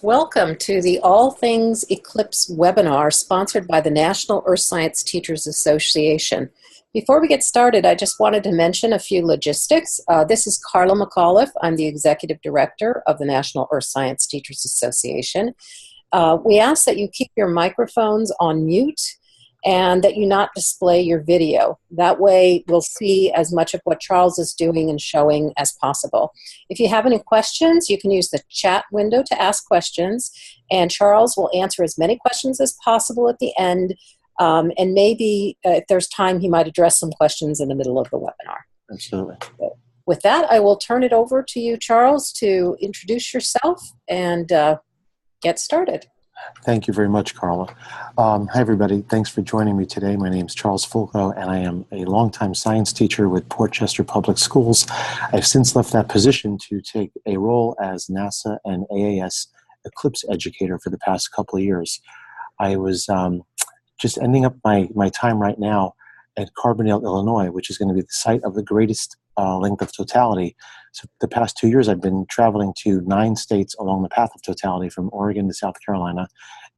Welcome to the All Things Eclipse webinar sponsored by the National Earth Science Teachers Association. Before we get started, I just wanted to mention a few logistics. This is Carla McAuliffe. I'm the Executive Director of the National Earth Science Teachers Association. We ask that you keep your microphones on mute and that you not display your video. That way we'll see as much of what Charles is doing and showing as possible. If you have any questions, you can use the chat window to ask questions, and Charles will answer as many questions as possible at the end, and maybe if there's time, he might address some questions in the middle of the webinar. Absolutely. With that, I will turn it over to you, Charles, to introduce yourself and get started. Thank you very much, Carla. Hi, everybody. Thanks for joining me today. My name is Charles Fulco, and I am a longtime science teacher with Port Chester Public Schools. I've since left that position to take a role as NASA and AAS Eclipse educator for the past couple of years. I was just ending up my time right now at Carbondale, Illinois, which is going to be the site of the greatest length of totality. So the past 2 years, I've been traveling to 9 states along the path of totality from Oregon to South Carolina,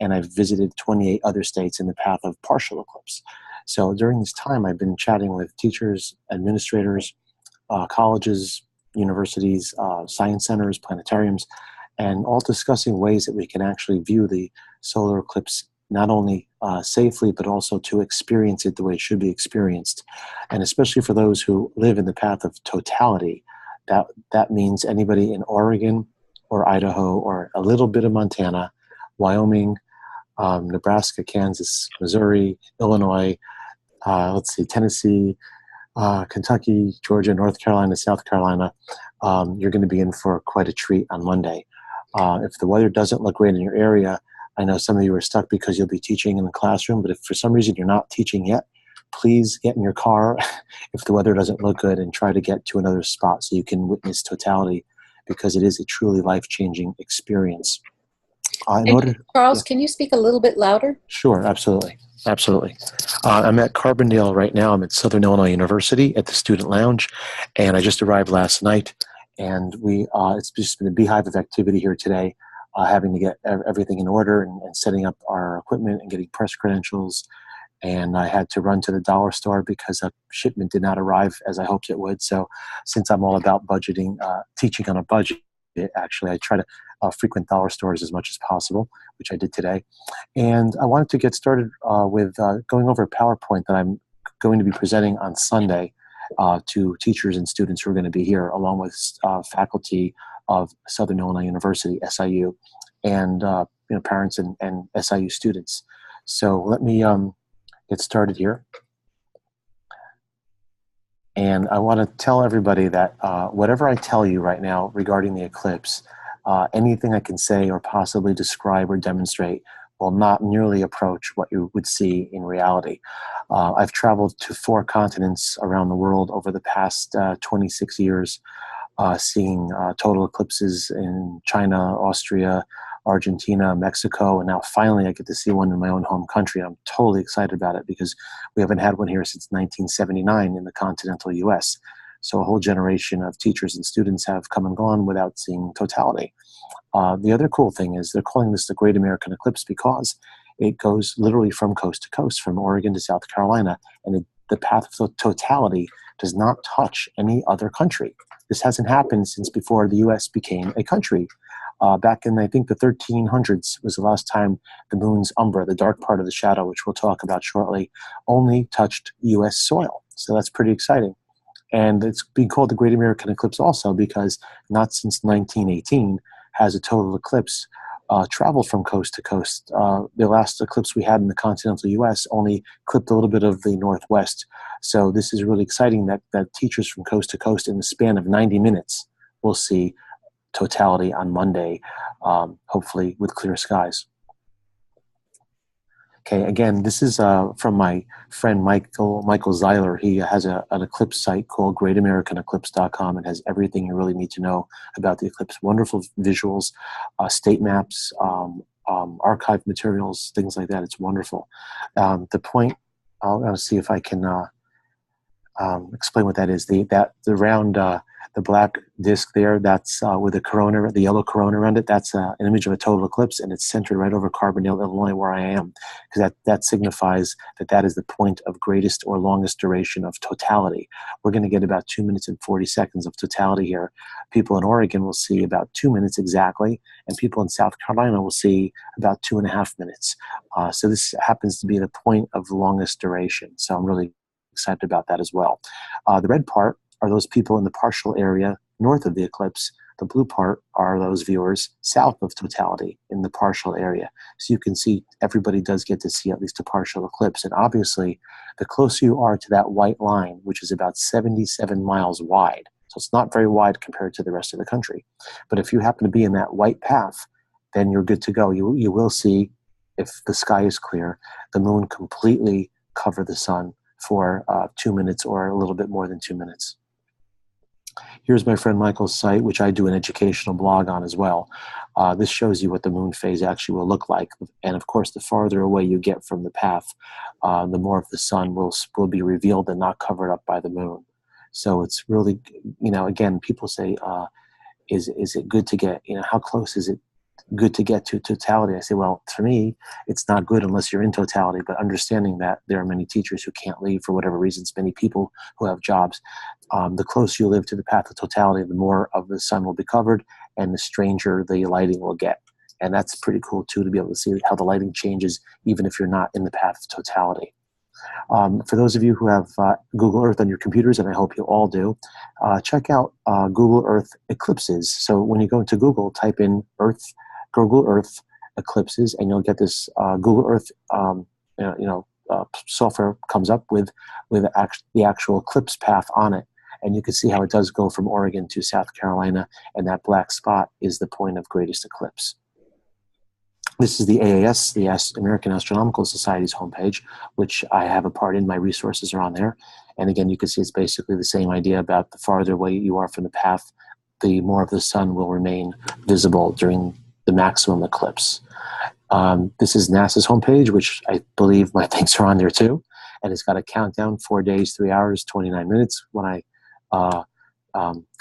and I've visited 28 other states in the path of partial eclipse. So during this time, I've been chatting with teachers, administrators, colleges, universities, science centers, planetariums, and all discussing ways that we can actually view the solar eclipse not only safely, but also to experience it the way it should be experienced. And especially for those who live in the path of totality, that means anybody in Oregon or Idaho or a little bit of Montana, Wyoming, Nebraska, Kansas, Missouri, Illinois, Tennessee, Kentucky, Georgia, North Carolina, South Carolina. You're going to be in for quite a treat on Monday. If the weather doesn't look great in your area, I know some of you are stuck because you'll be teaching in the classroom, but if for some reason you're not teaching yet, please get in your car if the weather doesn't look good and try to get to another spot so you can witness totality, because it is a truly life-changing experience. Charles, can you speak a little bit louder? Sure, absolutely. Absolutely. I'm at Carbondale right now. I'm at Southern Illinois University at the Student Lounge, and I just arrived last night, and it's just been a beehive of activity here today. Having to get everything in order and setting up our equipment and getting press credentials. And I had to run to the dollar store because a shipment did not arrive as I hoped it would. So since I'm all about budgeting, teaching on a budget, actually, I try to frequent dollar stores as much as possible, which I did today. And I wanted to get started with going over a PowerPoint that I'm going to be presenting on Sunday to teachers and students who are going to be here, along with faculty of Southern Illinois University, SIU, and parents and SIU students. So let me get started here. And I want to tell everybody that whatever I tell you right now regarding the eclipse, anything I can say or possibly describe or demonstrate will not nearly approach what you would see in reality. I've traveled to 4 continents around the world over the past 26 years, seeing total eclipses in China, Austria, Argentina, Mexico, and now finally I get to see one in my own home country. I'm totally excited about it because we haven't had one here since 1979 in the continental US. So a whole generation of teachers and students have come and gone without seeing totality. The other cool thing is they're calling this the Great American Eclipse because it goes literally from coast to coast, from Oregon to South Carolina, and the path of totality does not touch any other country. This hasn't happened since before the U.S. became a country. Back in, I think, the 1300s was the last time the moon's umbra, the dark part of the shadow, which we'll talk about shortly, only touched U.S. soil. So that's pretty exciting. And it's being called the Great American Eclipse also because not since 1918 has a total eclipse traveled from coast to coast. The last eclipse we had in the continental U.S. only clipped a little bit of the northwest. So this is really exciting that teachers from coast to coast in the span of 90 minutes will see totality on Monday, hopefully with clear skies. Okay, again, this is from my friend Michael Zeiler. He has an eclipse site called greatamericaneclipse.com. It has everything you really need to know about the eclipse. Wonderful visuals, state maps, archive materials, things like that. It's wonderful. The point, I'll see if I can Explain what that is. The round, the black disc there, that's with the corona, the yellow corona around it. That's an image of a total eclipse, and it's centered right over Carbondale, Illinois, where I am, because that signifies that is the point of greatest or longest duration of totality. We're going to get about 2 minutes and 40 seconds of totality here. People in Oregon will see about 2 minutes exactly, and people in South Carolina will see about 2.5 minutes. So this happens to be the point of longest duration. So I'm really excited about that as well. The red part are those people in the partial area north of the eclipse. The blue part are those viewers south of totality in the partial area. So you can see everybody does get to see at least a partial eclipse. And obviously, the closer you are to that white line, which is about 77 miles wide, so it's not very wide compared to the rest of the country. But if you happen to be in that white path, then you're good to go. You will see, if the sky is clear, the moon completely cover the sun for 2 minutes or a little bit more than 2 minutes. Here's my friend Michael's site, which I do an educational blog on as well. This shows you what the moon phase actually will look like. And of course, the farther away you get from the path, the more of the sun will be revealed and not covered up by the moon. So it's really, again, people say, is it good to get, how close is it good to get to totality? I say, well, for me, it's not good unless you're in totality, but understanding that there are many teachers who can't leave for whatever reasons, many people who have jobs. The closer you live to the path of totality, the more of the sun will be covered and the stranger the lighting will get. And that's pretty cool too, to be able to see how the lighting changes even if you're not in the path of totality. For those of you who have Google Earth on your computers, and I hope you all do, check out Google Earth eclipses. So when you go into Google, type in Google Earth eclipses, and you'll get this Google Earth software comes up with the actual eclipse path on it. And you can see how it does go from Oregon to South Carolina, and that black spot is the point of greatest eclipse. This is the AAS, the American Astronomical Society's homepage, which I have a part in. My resources are on there. And again, you can see it's basically the same idea about the farther away you are from the path, the more of the sun will remain visible during the maximum eclipse. This is NASA's homepage, which I believe my things are on there too. And it's got a countdown, 4 days, 3 hours, 29 minutes when I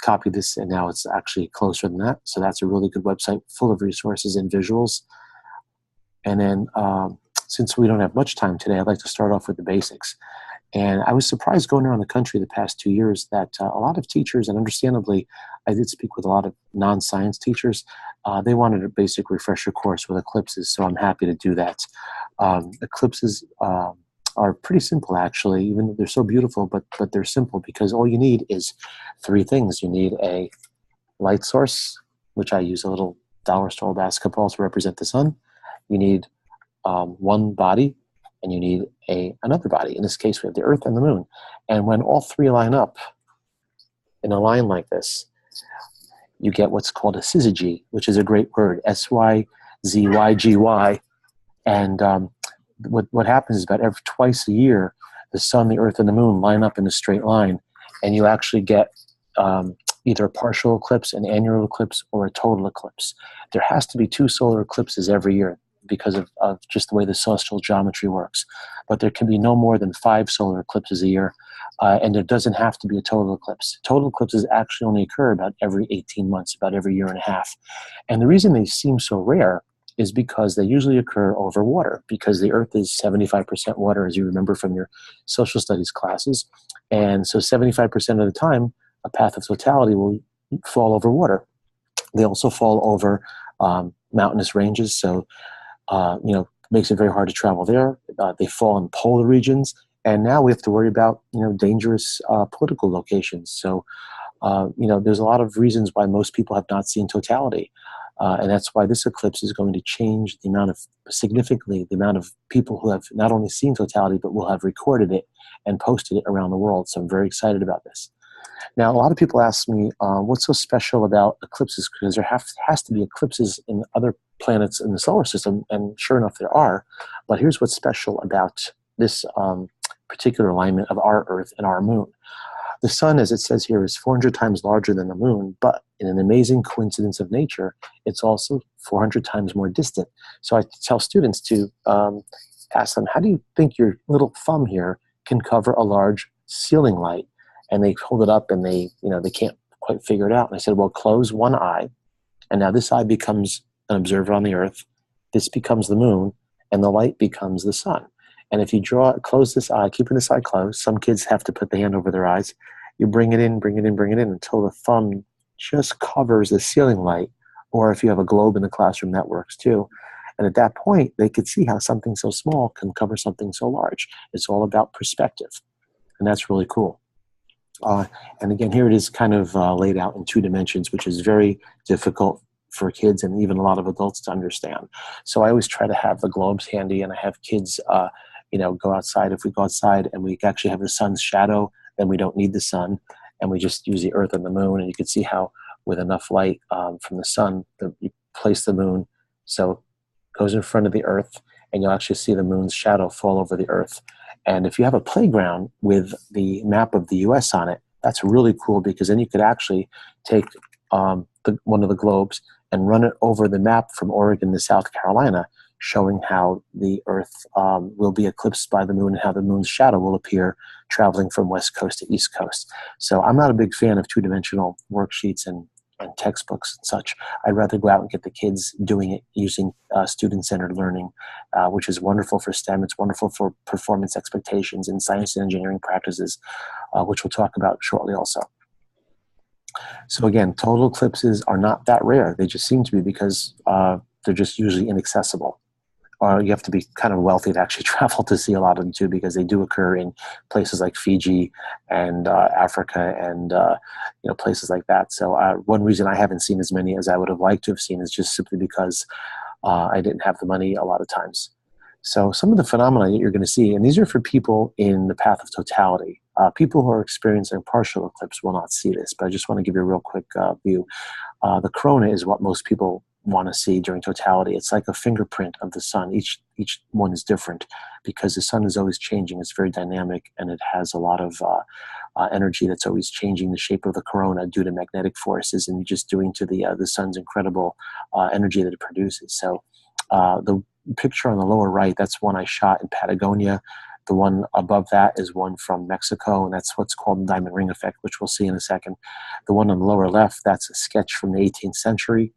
copied this, and now it's actually closer than that. So that's a really good website full of resources and visuals. And then since we don't have much time today, I'd like to start off with the basics. And I was surprised going around the country the past 2 years that a lot of teachers, and understandably, I did speak with a lot of non-science teachers, they wanted a basic refresher course with eclipses, so I'm happy to do that. Eclipses are pretty simple, actually, even though they're so beautiful, but they're simple because all you need is 3 things. You need a light source, which I use a little dollar store basketball to represent the sun. You need one body, and you need another body. In this case, we have the Earth and the Moon. And when all 3 line up in a line like this, you get what's called a syzygy, which is a great word, S-Y-Z-Y-G-Y. And what happens is about twice a year, the sun, the Earth, and the Moon line up in a straight line, and you actually get either a partial eclipse, an annual eclipse, or a total eclipse. There has to be 2 solar eclipses every year because of just the way the celestial geometry works. But there can be no more than 5 solar eclipses a year, and there doesn't have to be a total eclipse. Total eclipses actually only occur about every 18 months, about every year and a half. And the reason they seem so rare is because they usually occur over water, because the Earth is 75% water, as you remember from your social studies classes. And so 75% of the time, a path of totality will fall over water. They also fall over mountainous ranges, so makes it very hard to travel there. They fall in polar regions, and now we have to worry about dangerous political locations. So there's a lot of reasons why most people have not seen totality, and that's why this eclipse is going to change significantly the amount of people who have not only seen totality but will have recorded it and posted it around the world. So I'm very excited about this. Now, a lot of people ask me, what's so special about eclipses? Because there has to be eclipses in other planets in the solar system, and sure enough, there are. But here's what's special about this particular alignment of our Earth and our Moon. The sun, as it says here, is 400 times larger than the moon, but in an amazing coincidence of nature, it's also 400 times more distant. So I tell students to ask them, how do you think your little thumb here can cover a large ceiling light, and they hold it up and they can't quite figure it out. And I said, well, close one eye, and now this eye becomes an observer on the earth, this becomes the moon, and the light becomes the sun. And if you close this eye, keeping this eye closed, some kids have to put the hand over their eyes. You bring it in, bring it in, bring it in until the thumb just covers the ceiling light. Or if you have a globe in the classroom, that works too. And at that point, they could see how something so small can cover something so large. It's all about perspective. And that's really cool. And again, here it is kind of laid out in 2 dimensions, which is very difficult for kids and even a lot of adults to understand. So I always try to have the globes handy, and I have kids, go outside. If we go outside and we actually have the sun's shadow, then we don't need the sun, and we just use the earth and the moon. And you can see how with enough light from the sun, you place the moon, so it goes in front of the earth, and you'll actually see the moon's shadow fall over the earth. And if you have a playground with the map of the U.S. on it, that's really cool, because then you could actually take one of the globes and run it over the map from Oregon to South Carolina, showing how the Earth will be eclipsed by the moon and how the moon's shadow will appear traveling from West Coast to East Coast. So I'm not a big fan of 2-dimensional worksheets and textbooks and such. I'd rather go out and get the kids doing it using student-centered learning, which is wonderful for STEM. It's wonderful for performance expectations in science and engineering practices, which we'll talk about shortly also. So again, total eclipses are not that rare. They just seem to be because they're just usually inaccessible. Or you have to be kind of wealthy to actually travel to see a lot of them too, because they do occur in places like Fiji and Africa and places like that. So one reason I haven't seen as many as I would have liked to have seen is just simply because I didn't have the money a lot of times. So some of the phenomena that you're going to see, and these are for people in the path of totality. People who are experiencing partial eclipse will not see this, but I just want to give you a real quick view. The corona is what most people want to see during totality. It's like a fingerprint of the sun. Each one is different because the sun is always changing. It's very dynamic, and it has a lot of energy that's always changing the shape of the corona due to magnetic forces and just due to the sun's incredible energy that it produces. So the picture on the lower right, that's one I shot in Patagonia. The one above that is one from Mexico, and that's what's called the diamond ring effect, which we'll see in a second. The one on the lower left, that's a sketch from the 18th century.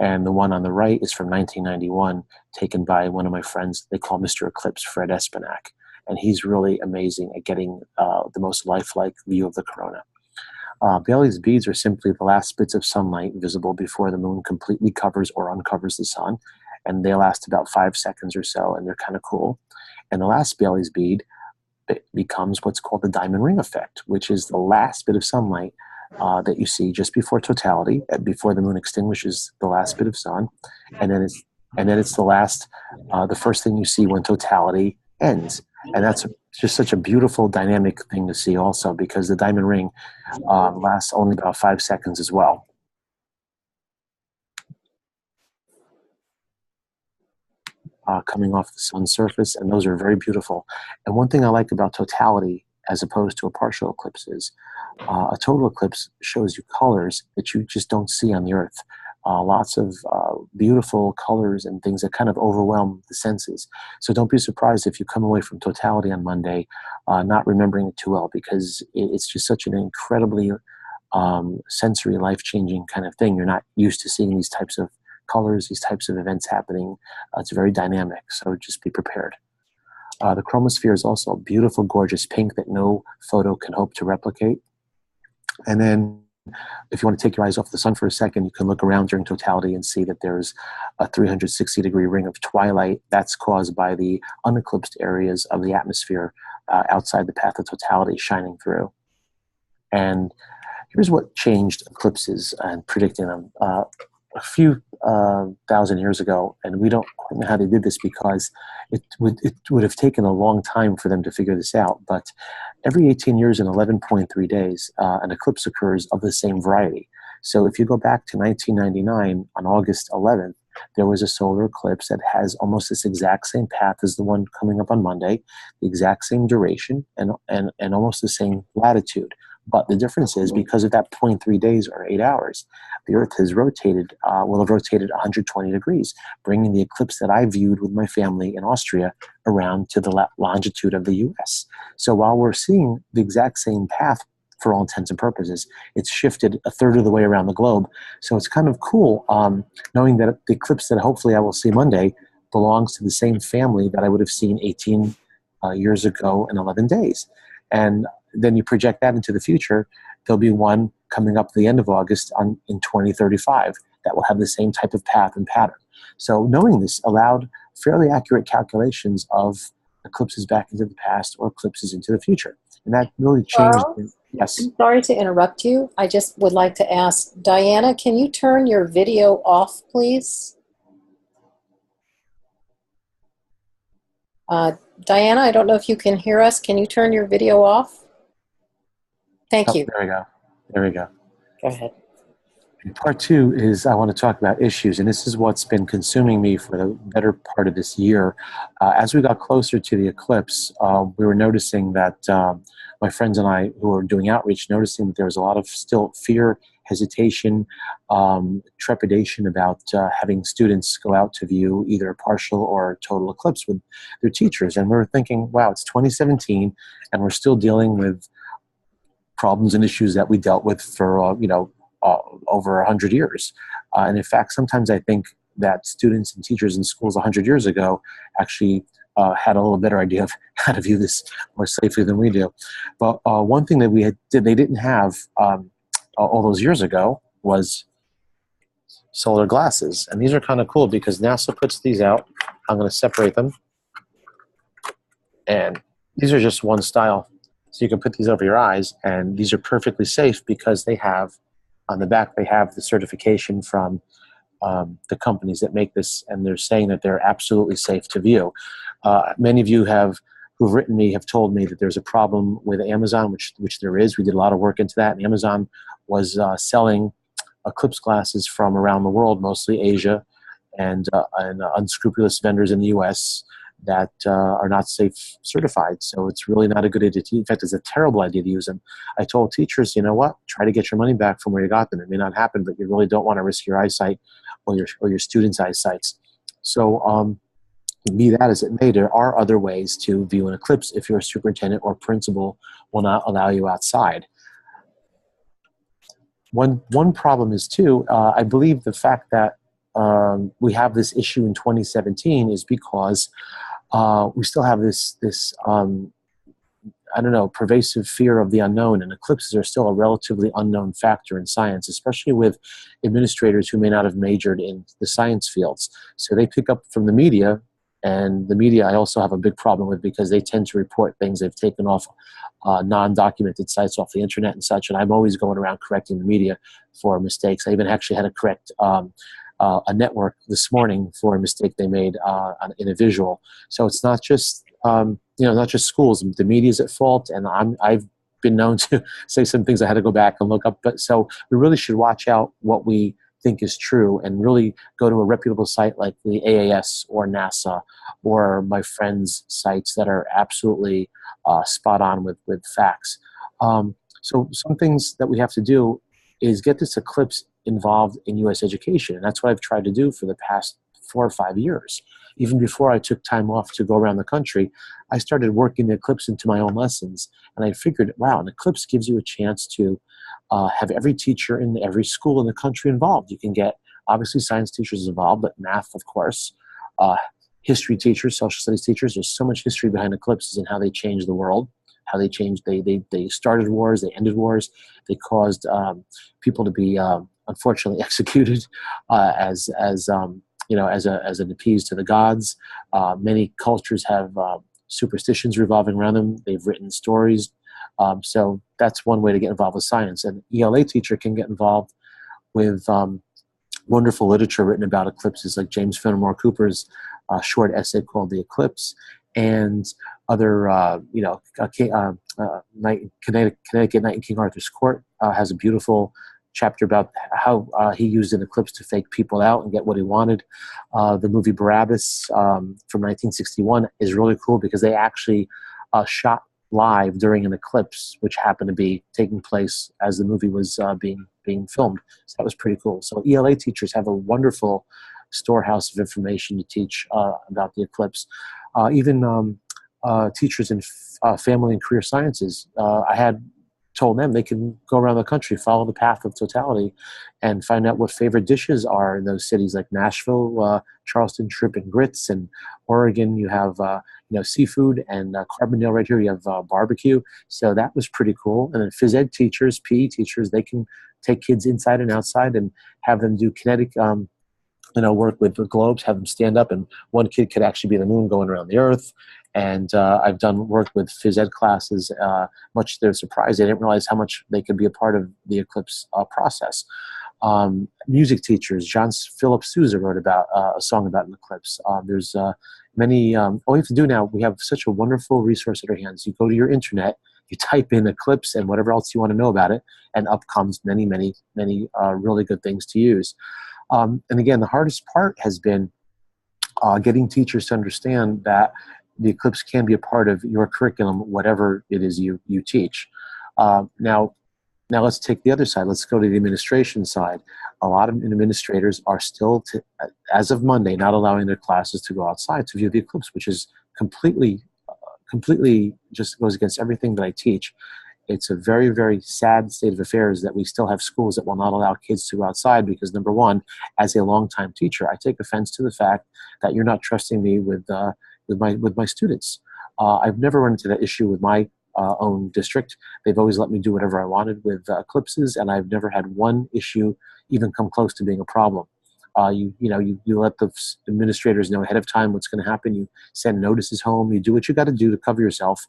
And the one on the right is from 1991, taken by one of my friends they call Mr. Eclipse, Fred Espenak. And he's really amazing at getting the most lifelike view of the corona. Bailey's beads are simply the last bits of sunlight visible before the moon completely covers or uncovers the sun. And they last about 5 seconds or so, and they're kind of cool. And the last Bailey's bead becomes what's called the diamond ring effect, which is the last bit of sunlight that you see just before totality, before the moon extinguishes the last bit of sun, and then it's the first thing you see when totality ends. And that's just such a beautiful dynamic thing to see also, because the diamond ring lasts only about 5 seconds as well. Coming off the sun's surface, and those are very beautiful. And one thing I like about totality as opposed to a partial eclipse is a total eclipse shows you colors that you just don't see on the Earth. Lots of beautiful colors and things that kind of overwhelm the senses. So don't be surprised if you come away from totality on Monday not remembering it too well, because it's just such an incredibly sensory, life-changing kind of thing. You're not used to seeing these types of colors, these types of events happening. It's very dynamic, so just be prepared. The chromosphere is also a beautiful, gorgeous pink that no photo can hope to replicate. And then if you want to take your eyes off the sun for a second, you can look around during totality and see that there's a 360-degree ring of twilight that's caused by the uneclipsed areas of the atmosphere outside the path of totality shining through. And here's what changed eclipses and predicting them. A few thousand years ago, and we don't quite know how they did this because it would have taken a long time for them to figure this out, but every 18 years and 11.3 days, an eclipse occurs of the same variety. So if you go back to 1999, on August 11th, there was a solar eclipse that has almost this exact same path as the one coming up on Monday, the exact same duration, and almost the same latitude. But the difference is because of that zero point 0.3 days or 8 hours, the Earth has rotated, will have rotated 120 degrees, bringing the eclipse that I viewed with my family in Austria around to the longitude of the US. So while we're seeing the exact same path for all intents and purposes, it's shifted a third of the way around the globe. So it's kind of cool knowing that the eclipse that hopefully I will see Monday belongs to the same family that I would have seen 18 years ago in 11 days. And then you project that into the future, there'll be one coming up at the end of August in 2035 that will have the same type of path and pattern. So knowing this allowed fairly accurate calculations of eclipses back into the past or eclipses into the future. And that really changed. Charles, Yes. I'm sorry to interrupt you. I just would like to ask, Diana, can you turn your video off, please? Diana, I don't know if you can hear us. Can you turn your video off? Thank you. There we go. There we go. Go ahead. And part two is I want to talk about issues, and this is what's been consuming me for the better part of this year. As we got closer to the eclipse, we were noticing that my friends and I who were doing outreach, noticing that there was a lot of still fear, hesitation, trepidation about having students go out to view either a partial or total eclipse with their teachers. And we were thinking, wow, it's 2017, and we're still dealing with problems and issues that we dealt with for, over 100 years. And in fact, sometimes I think that students and teachers in schools 100 years ago actually had a little better idea of how to view this more safely than we do. But one thing that they didn't have all those years ago was solar glasses. And these are kind of cool because NASA puts these out. I'm going to separate them. And these are just one style. So you can put these over your eyes, and these are perfectly safe because they have, on the back, they have the certification from the companies that make this, and they're saying that they're absolutely safe to view. Many of you who've written me have told me that there's a problem with Amazon, which there is. We did a lot of work into that, and Amazon was selling eclipse glasses from around the world, mostly Asia, and unscrupulous vendors in the U.S. that are not safe certified. So it's really not a good idea. In fact, it's a terrible idea to use them. I told teachers, you know what, try to get your money back from where you got them. It may not happen, but you really don't want to risk your eyesight or your students' eyesights. So be that as it may, there are other ways to view an eclipse if your superintendent or principal will not allow you outside. One problem is too, I believe the fact that we have this issue in 2017 is because we still have this pervasive fear of the unknown, and eclipses are still a relatively unknown factor in science, especially with administrators who may not have majored in the science fields. So they pick up from the media, and the media I also have a big problem with because they tend to report things they've taken off non-documented sites off the internet and such, and I'm always going around correcting the media for mistakes. I even actually had to correct a network this morning for a mistake they made in a visual. So it's not just not just schools. The media's at fault, and I've been known to say some things I had to go back and look up. But so we really should watch out what we think is true and really go to a reputable site like the AAS or NASA or my friends' sites that are absolutely spot on with facts. So some things that we have to do is get this eclipse involved in U.S. education. And that's what I've tried to do for the past 4 or 5 years. Even before I took time off to go around the country, I started working the eclipse into my own lessons. And I figured, wow, an eclipse gives you a chance to have every teacher in every school in the country involved. You can get, obviously, science teachers involved, but math, of course, history teachers, social studies teachers. There's so much history behind eclipses and how they changed the world, how they changed, they started wars, they ended wars, they caused people to be unfortunately executed as an appease to the gods. Many cultures have superstitions revolving around them. They've written stories. So that's one way to get involved with science. An ELA teacher can get involved with wonderful literature written about eclipses, like James Fenimore Cooper's short essay called The Eclipse, and other, Connecticut Night in King Arthur's Court has a beautiful chapter about how he used an eclipse to fake people out and get what he wanted. The movie Barabbas from 1961 is really cool because they actually shot live during an eclipse, which happened to be taking place as the movie was being filmed. So that was pretty cool. So ELA teachers have a wonderful storehouse of information to teach about the eclipse. Even teachers in family and career sciences, I had told them they can go around the country, follow the path of totality, and find out what favorite dishes are in those cities like Nashville, Charleston, shrimp and grits, and Oregon. You have seafood, and Carbondale right here. You have barbecue. So that was pretty cool. And then phys ed teachers, PE teachers, they can take kids inside and outside and have them do kinetic. Work with the globes, have them stand up, and one kid could actually be the moon going around the earth. And I've done work with phys ed classes. Much to their surprise, they didn't realize how much they could be a part of the eclipse process. Music teachers, John Philip Sousa wrote about a song about an eclipse. There's many. All you have to do now, we have such a wonderful resource at our hands. You go to your internet, you type in eclipse and whatever else you want to know about it, and up comes many, many, many really good things to use. And again, the hardest part has been getting teachers to understand that the eclipse can be a part of your curriculum, whatever it is you teach. Now let's take the other side. Let's go to the administration side. A lot of administrators are still, as of Monday, not allowing their classes to go outside to view the eclipse, which is completely just goes against everything that I teach. It's a very, very sad state of affairs that we still have schools that will not allow kids to go outside because, number one, as a longtime teacher, I take offense to the fact that you're not trusting me with my students. I've never run into that issue with my own district. They've always let me do whatever I wanted with eclipses, and I've never had one issue even come close to being a problem. You let the administrators know ahead of time what's going to happen. You send notices home. You do what you got to do to cover yourself,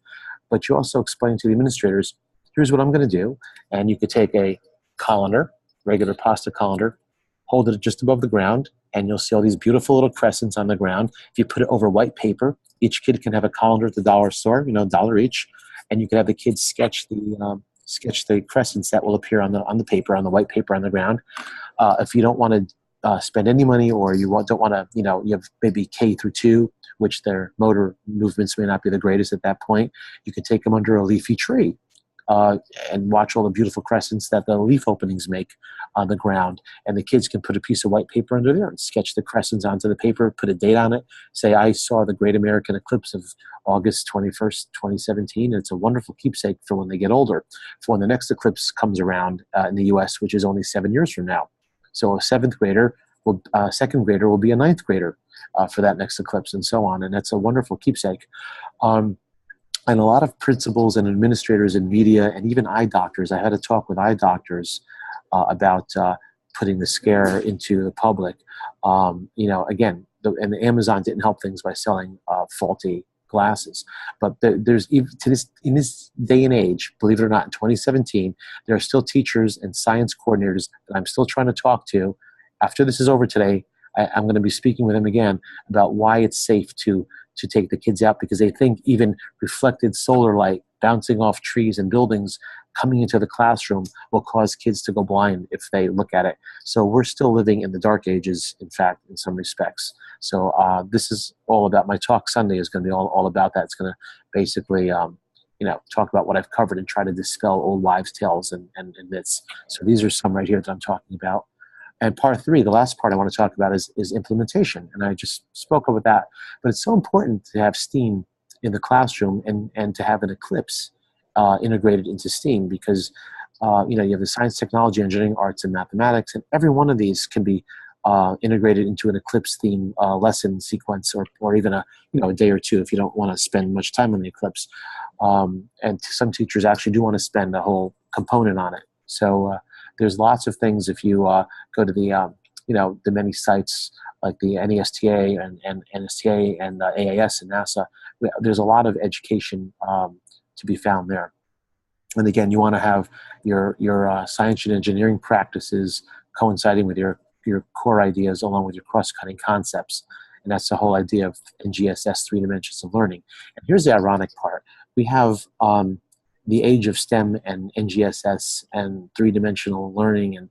but you also explain to the administrators, here's what I'm going to do. And you could take a colander, regular pasta colander, hold it just above the ground, and you'll see all these beautiful little crescents on the ground. If you put it over white paper, each kid can have a colander at the dollar store, $1 each, and you can have the kids sketch the crescents that will appear on the paper, on the white paper on the ground. If you don't want to spend any money, or you don't want to, you have maybe K through 2, which their motor movements may not be the greatest at that point, you can take them under a leafy tree. And watch all the beautiful crescents that the leaf openings make on the ground. And the kids can put a piece of white paper under there and sketch the crescents onto the paper, put a date on it, say, I saw the Great American Eclipse of August 21st, 2017. And it's a wonderful keepsake for when they get older, for when the next eclipse comes around in the U.S., which is only 7 years from now. So a second grader will be a ninth grader for that next eclipse, and so on. And that's a wonderful keepsake. And a lot of principals and administrators in media and even eye doctors, I had a talk with eye doctors about putting the scare into the public. Again, and the Amazon didn't help things by selling faulty glasses. But there's even in this day and age, believe it or not, in 2017, there are still teachers and science coordinators that I'm still trying to talk to. After this is over today, I'm going to be speaking with them again about why it's safe to take the kids out, because they think even reflected solar light bouncing off trees and buildings coming into the classroom will cause kids to go blind if they look at it. So we're still living in the dark ages, in fact, in some respects. So this is all about, my talk Sunday is going to be all about that. It's going to basically talk about what I've covered and try to dispel old wives' tales and myths. So these are some right here that I'm talking about. And part 3, the last part I want to talk about is implementation. And I just spoke about that. But it's so important to have STEAM in the classroom and to have an eclipse integrated into STEAM, because you have the science, technology, engineering, arts, and mathematics. And every one of these can be integrated into an eclipse theme lesson sequence, or even a day or two if you don't want to spend much time on the eclipse. And some teachers actually do want to spend a whole component on it. So there's lots of things. If you go to the the many sites like the NESTA and NSTA and AAS and NASA, there's a lot of education to be found there. And again, you want to have your science and engineering practices coinciding with your core ideas, along with your cross-cutting concepts. And that's the whole idea of NGSS, 3 dimensions of learning. And here's the ironic part. We have the age of STEM and NGSS and 3-dimensional learning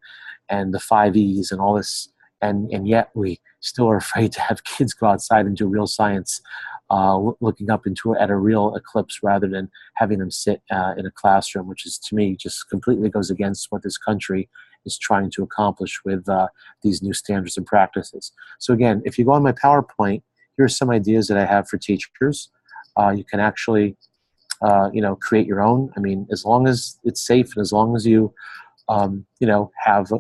and the 5 E's and all this and yet we still are afraid to have kids go outside and do real science, looking up at a real eclipse rather than having them sit in a classroom, which is, to me, just completely goes against what this country is trying to accomplish with these new standards and practices. So again, if you go on my PowerPoint, here's some ideas that I have for teachers. You can actually, create your own. I mean, as long as it's safe and as long as you, have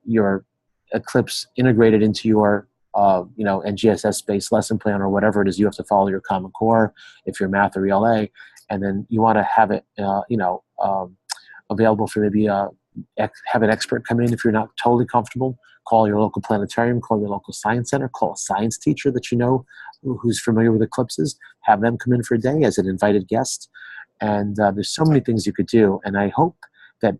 your Eclipse integrated into your, NGSS-based lesson plan or whatever it is, you have to follow your Common Core if you're math or ELA, and then you want to have it, available for maybe have an expert come in if you're not totally comfortable. Call your local planetarium, call your local science center, call a science teacher that you know who's familiar with eclipses, have them come in for a day as an invited guest. And there's so many things you could do. And I hope that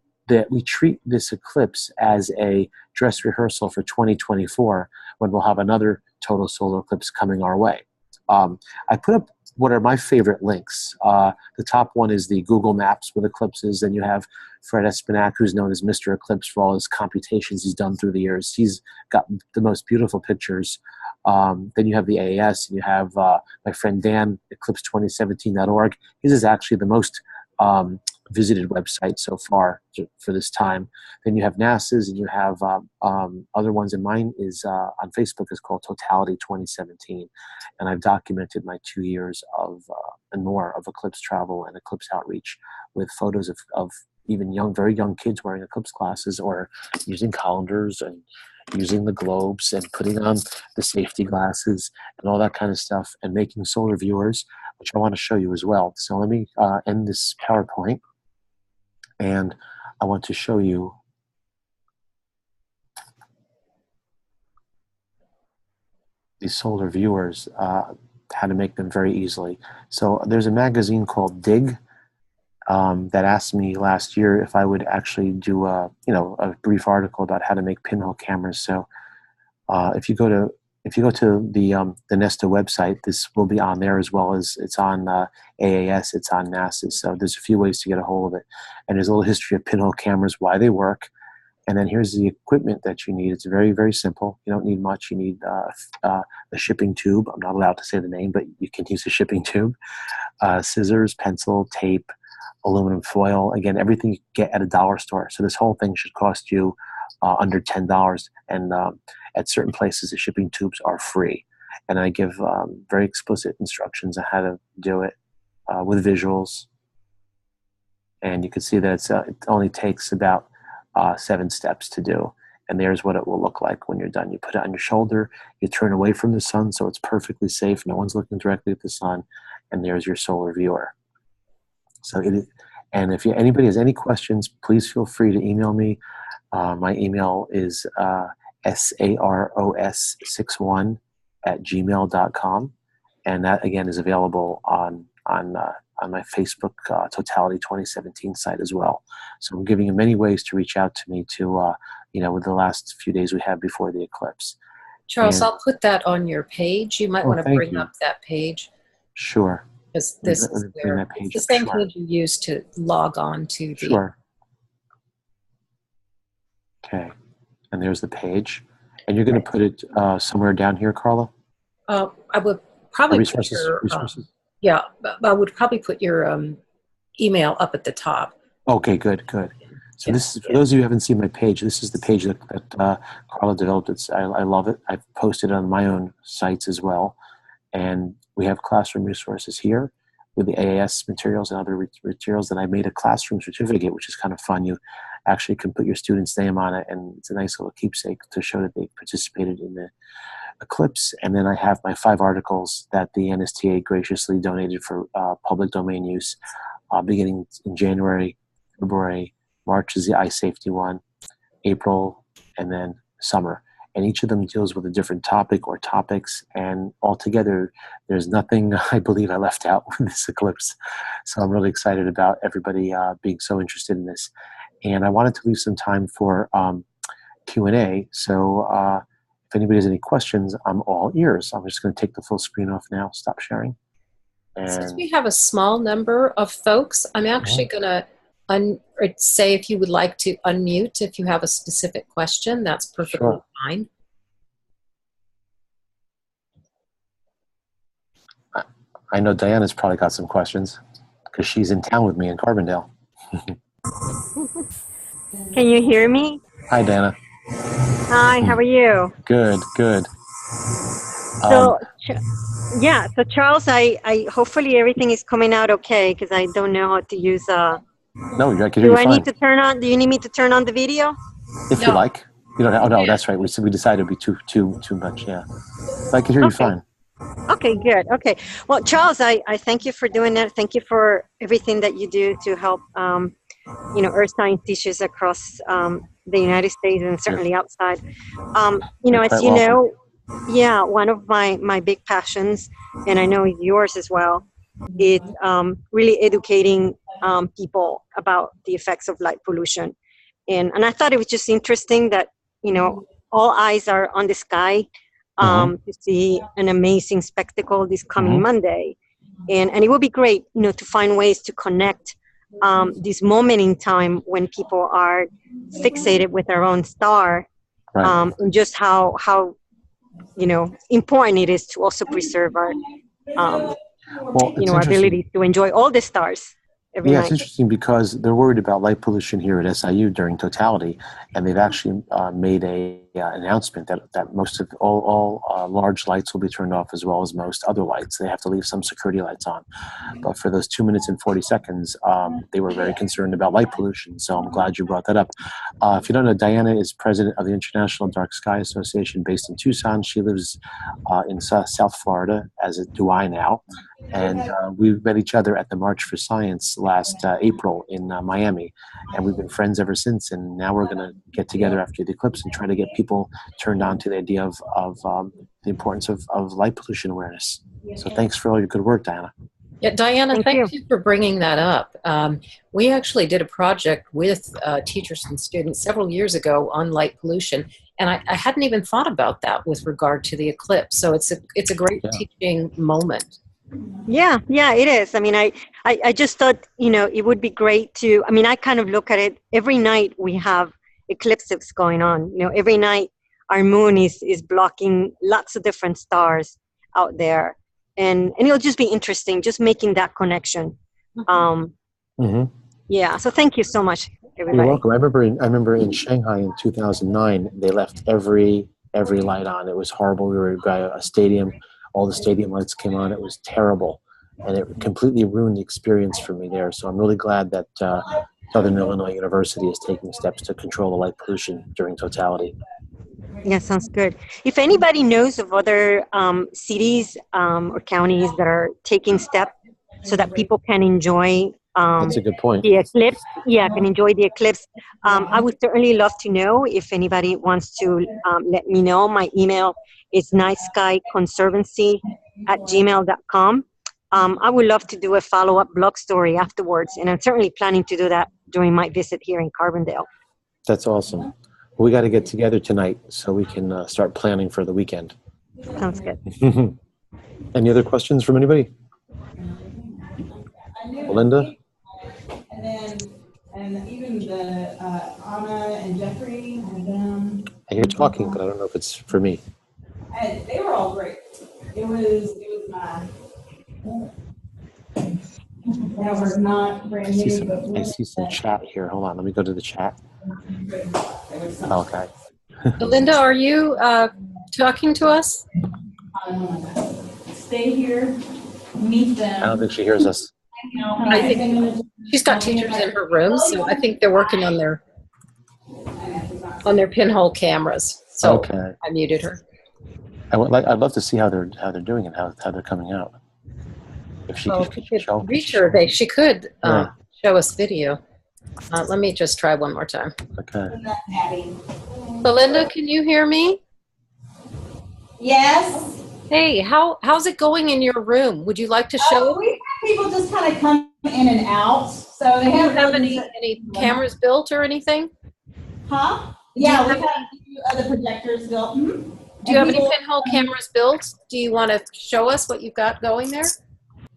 we treat this eclipse as a dress rehearsal for 2024 when we'll have another total solar eclipse coming our way. I put up what are my favorite links. The top one is the Google Maps with eclipses. Then you have Fred Espinac, who's known as Mr. Eclipse for all his computations he's done through the years. He's got the most beautiful pictures. Then you have the AAS, and you have my friend Dan, eclipse2017.org. His is actually the most visited website so far for this time. Then you have NASA's, and you have other ones. And mine is on Facebook is called Totality 2017, and I've documented my 2 years of and more of eclipse travel and eclipse outreach with photos of even very young kids wearing eclipse glasses or using colanders and using the globes and putting on the safety glasses and all that kind of stuff and making solar viewers, which I want to show you as well. So let me end this PowerPoint. And I want to show you these solar viewers, how to make them very easily. So there's a magazine called Dig that asked me last year if I would actually do a brief article about how to make pinhole cameras. So if you go to the Nesta website, this will be on there, as well as it's on AAS, it's on NASA. So there's a few ways to get a hold of it. And there's a little history of pinhole cameras, why they work. And then here's the equipment that you need. It's very, very simple. You don't need much. You need a shipping tube. I'm not allowed to say the name, but you can use a shipping tube. Scissors, pencil, tape, aluminum foil. Again, everything you get at a dollar store. So this whole thing should cost you under $10. And at certain places, the shipping tubes are free. And I give very explicit instructions on how to do it with visuals. And you can see that it only takes about 7 steps to do. And there's what it will look like when you're done. You put it on your shoulder, you turn away from the sun so it's perfectly safe. No one's looking directly at the sun. And there's your solar viewer. So and if anybody has any questions, please feel free to email me. My email is saros61@gmail.com, and that again is available on my Facebook Totality 2017 site as well. So I'm giving you many ways to reach out to me to with the last few days we have before the eclipse. Charles, I'll put that on your page. You might want to bring up that page. Sure. Because this is where it's the same page you use to log on to the. Sure. Okay. And there's the page. And you're going to put it somewhere down here, Carla? I would probably resources. I would probably put your email up at the top. Okay, good. So this is, for those of you who haven't seen my page, this is the page that Carla developed. I love it. I've posted it on my own sites as well. And we have classroom resources here with the AAS materials and other materials. And I made a classroom certificate, which is kind of fun. You actually can put your student's name on it, and it's a nice little keepsake to show that they participated in the eclipse. And then I have my 5 articles that the NSTA graciously donated for public domain use, beginning in January, February, March is the eye safety one, April, and then summer. And each of them deals with a different topic or topics, and altogether, there's nothing I believe I left out with this eclipse. So I'm really excited about everybody being so interested in this. And I wanted to leave some time for Q&A. So if anybody has any questions, I'm all ears. I'm just going to take the full screen off now, stop sharing. And since we have a small number of folks, I'm actually going to say if you would like to unmute if you have a specific question, that's perfectly fine. I know Diana's probably got some questions because she's in town with me in Carbondale. Can you hear me? Hi, Diana. Hi, how are you? Good, good. So, yeah, so Charles, I hopefully everything is coming out okay because I don't know how to use No, I can hear you fine. need to turn on, do you need me to turn on the video? If you like. You don't have, oh, no, that's right. We decided it would be too much, yeah. But I can hear you fine. Okay, good. Okay. Well, Charles, I thank you for doing that. Thank you for everything that you do to help, earth science teachers across the United States and certainly outside. As you know, yeah, one of my big passions, and I know it's yours as well, is really educating people about the effects of light pollution. And I thought it was just interesting that, all eyes are on the sky to see an amazing spectacle this coming Monday. And it would be great, to find ways to connect this moment in time when people are fixated with their own star, and just how important it is to also preserve our our ability to enjoy all the stars every night. It's interesting because they're worried about light pollution here at SIU during totality, and they've actually made a announcement that most of all large lights will be turned off, as well as most other lights. They have to leave some security lights on, but for those 2 minutes and 40 seconds, they were very concerned about light pollution. So I'm glad you brought that up. If you don't know, Diana is president of the International Dark Sky Association, based in Tucson. She lives in South Florida, as do I now. And we met each other at the March for Science last April in Miami, and we've been friends ever since. And now we're going to get together after the eclipse and try to get people turned on to the idea of the importance of light pollution awareness. So thanks for all your good work, Diana. Yeah, Diana, thank you for bringing that up. We actually did a project with teachers and students several years ago on light pollution, and I hadn't even thought about that with regard to the eclipse. So it's a great teaching moment. Yeah, it is. I mean, I just thought, it would be great to, I kind of look at it, every night we have eclipses going on. Every night our moon is blocking lots of different stars out there. And it'll just be interesting, just making that connection. Yeah, so thank you so much, everybody. You're welcome. I remember in Shanghai in 2009, they left every light on. It was horrible. We were by a stadium. All the stadium lights came on. It was terrible, and it completely ruined the experience for me there. So I'm really glad that Southern Illinois University is taking steps to control the light pollution during totality. Yeah, sounds good. If anybody knows of other cities or counties that are taking steps so that people can enjoy that's a good point. The eclipse, can enjoy the eclipse, I would certainly love to know. If anybody wants to let me know, my email is nightskyconservancy@gmail.com. I would love to do a follow-up blog story afterwards, and I'm certainly planning to do that during my visit here in Carbondale. That's awesome. We got to get together tonight so we can start planning for the weekend. Sounds good. Any other questions from anybody? Linda? And even the Anna and Jeffrey and them. I hear talking, but I don't know if it's for me. And they were all great. It was mine. That was not brand new. I see some chat here. Hold on, let me go to the chat. Okay. Belinda, are you talking to us? Stay here, meet them. I don't think she hears us. I think she's got teachers in her room, so I think they're working on their pinhole cameras. So okay. I muted her. I'd love to see how they're doing and how they're coming out. If she could reach her, she could show us video. Let me just try one more time. Okay. Belinda, can you hear me? Yes. Hey, how's it going in your room? Would you like to show? We have people just kind of come in and out. So they have any cameras built or anything? Huh? Yeah, we've had a few other projectors built. Mm-hmm. Do you have any pinhole cameras built? Do you want to show us what you've got going there?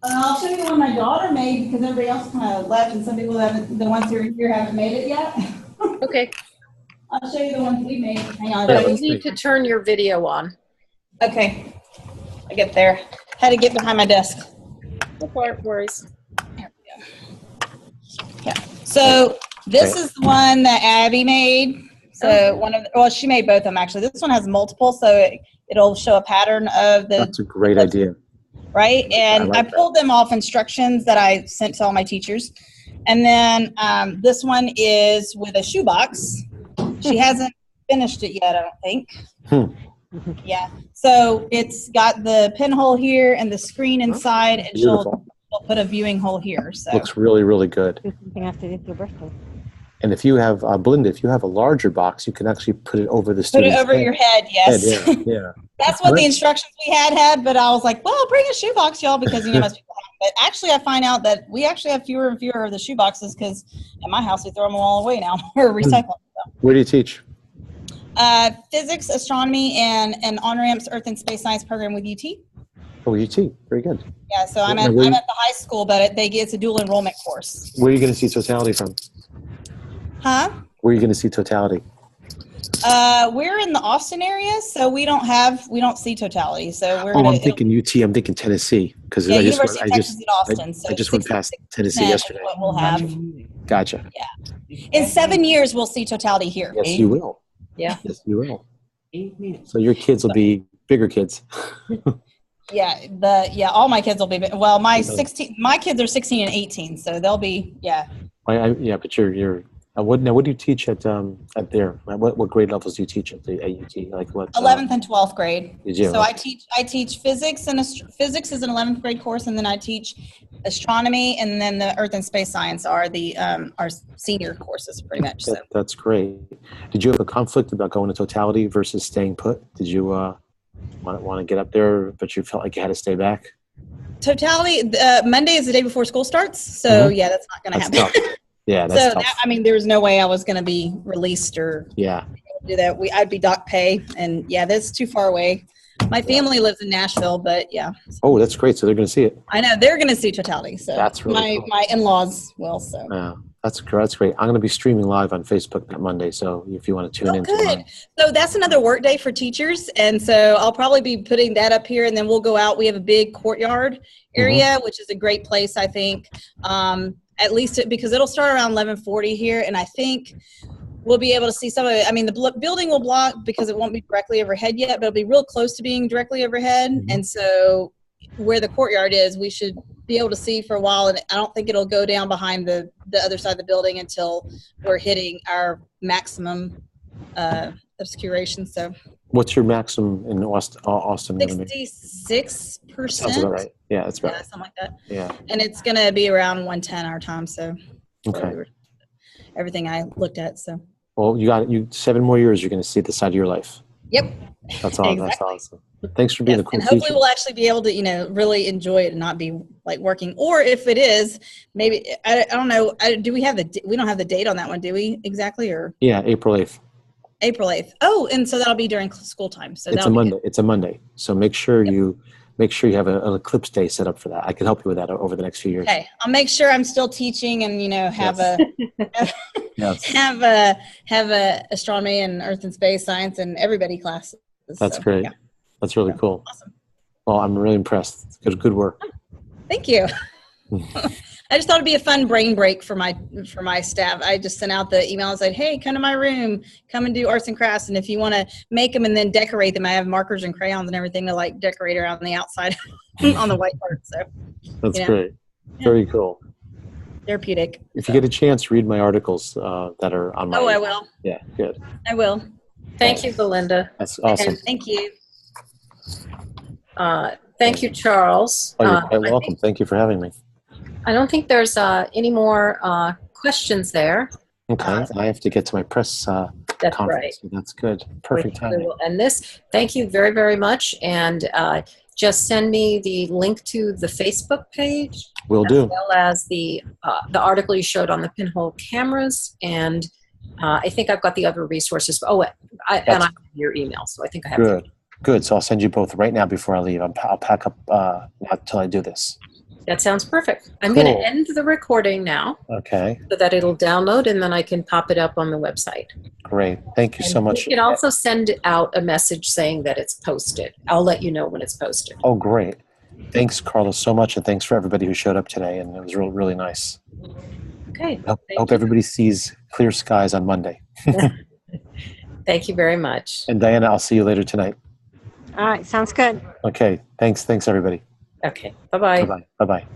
I'll show you one my daughter made because everybody else kind of left and some people haven't, the ones who are here haven't made it yet. Okay. I'll show you the ones we made. Hang on. So you need to turn your video on. Okay. I get there. Had to get behind my desk. No worries. There we go. Yeah. So this is the one that Abby made. So she made both of them actually. This one has multiple, so it'll show a pattern of the. That's a great idea. Right, and I pulled them off instructions that I sent to all my teachers, and then this one is with a shoebox. She hasn't finished it yet, I don't think. Yeah, so it's got the pinhole here and the screen inside, and she'll put a viewing hole here. So looks really, really good. Do something after your birthday. And if you have, Belinda, if you have a larger box, you can actually put it over the put student's it over your head. Yes, yeah. That's what the instructions we had, but I was like, well, bring a shoebox, y'all, because most people have. But actually, I find out that we actually have fewer and fewer of the shoeboxes because at my house we throw them all away now. We're recycling them. Where do you teach? Physics, astronomy, and an on-ramps Earth and Space Science program with UT. Oh, UT. Very good. Yeah, so I'm at the high school, but it's a dual enrollment course. Where are you going to see totality from? Huh? Where are you going to see totality? We're in the Austin area, so we don't see totality. So we're. I'm thinking UT. I'm thinking Tennessee because University of Texas at Austin. I just went past Tennessee yesterday. What we'll have. Gotcha. Yeah. In 7 years, we'll see totality here. Yes, you will. Yeah. Yes, you will. So your kids will be bigger kids. All my kids will be. Well, my kids are 16 and 18, so they'll be. Yeah. But you're. What do you teach at there? What grade levels do you teach at UT? Like what? 11th and 12th grade. Did you? So I teach physics, and physics is an 11th grade course, and then I teach astronomy, and then the Earth and Space Science are the our senior courses, pretty much. So that's great. Did you have a conflict about going to totality versus staying put? Did you want to get up there, but you felt like you had to stay back? Totality. Monday is the day before school starts, so that's not going to happen. Tough. Yeah, that's tough. There was no way I was going to be released or do that. I'd be doc pay, and that's too far away. My family lives in Nashville, but yeah. Oh, that's great. So they're going to see it. I know they're going to see totality. So that's really cool. My in-laws will. So that's great. I'm going to be streaming live on Facebook that Monday. So if you want to tune in, good. So that's another work day for teachers, and so I'll probably be putting that up here, and then we'll go out. We have a big courtyard area, which is a great place, I think. At least because it'll start around 11:40 here, and I think we'll be able to see some of it. The building will block because it won't be directly overhead yet, but it'll be real close to being directly overhead. And so where the courtyard is, we should be able to see for a while, and I don't think it'll go down behind the other side of the building until we're hitting our maximum obscuration. So what's your maximum in Austin? 66%. Sounds about right. Yeah, that's right. Yeah, something like that. Yeah. And it's going to be around 110 our time. So okay. Everything I looked at. So. Well, you 7 more years. You're going to see the side of your life. Yep. That's all. Exactly. That's awesome. Thanks for being a cool and hopefully teacher. We'll actually be able to, really enjoy it and not be like working. Or if it is, maybe I don't know. We don't have the date on that one, do we? Exactly, or? Yeah, April 8th. April 8th. Oh, and so that'll be during school time. So it's a Monday. It's a Monday. So make sure you have an Eclipse day set up for that. I can help you with that over the next few years. Okay, I'll make sure I'm still teaching and have have a astronomy and Earth and Space Science and everybody classes. That's great. Yeah. That's really cool. Awesome. Well, I'm really impressed. Good work. Thank you. I just thought it'd be a fun brain break for my staff. I just sent out the email and said, hey, come to my room, come and do arts and crafts. And if you want to make them and then decorate them, I have markers and crayons and everything to decorate around the outside on the whiteboard. So that's great. Very cool. Therapeutic. If you get a chance, read my articles that are on my. Oh, I will. Yeah, good. I will. Thank you, Belinda. That's awesome. And thank you. Thank you, Charles. Oh, you're quite welcome. Thank you for having me. I don't think there's any more questions there. Okay, I have to get to my press that's conference. Right. So that's good. Perfect timing. We'll end this. Thank you very, very much. And just send me the link to the Facebook page. Will do. As well as the article you showed on the pinhole cameras. And I think I've got the other resources. Oh, and I have your email. So I think I have good. Good. So I'll send you both right now before I leave. I'll pack up now until I do this. That sounds perfect. I'm going to end the recording now. Okay. So that it'll download and then I can pop it up on the website. Great. Thank you so much. You can also send out a message saying that it's posted. I'll let you know when it's posted. Oh, great. Thanks, Carla, so much, and thanks for everybody who showed up today, and it was really, really nice. Okay. I hope everybody sees clear skies on Monday. Thank you very much. And Diana, I'll see you later tonight. All right, sounds good. Okay, thanks everybody. Okay. Bye-bye. Bye-bye. Bye-bye.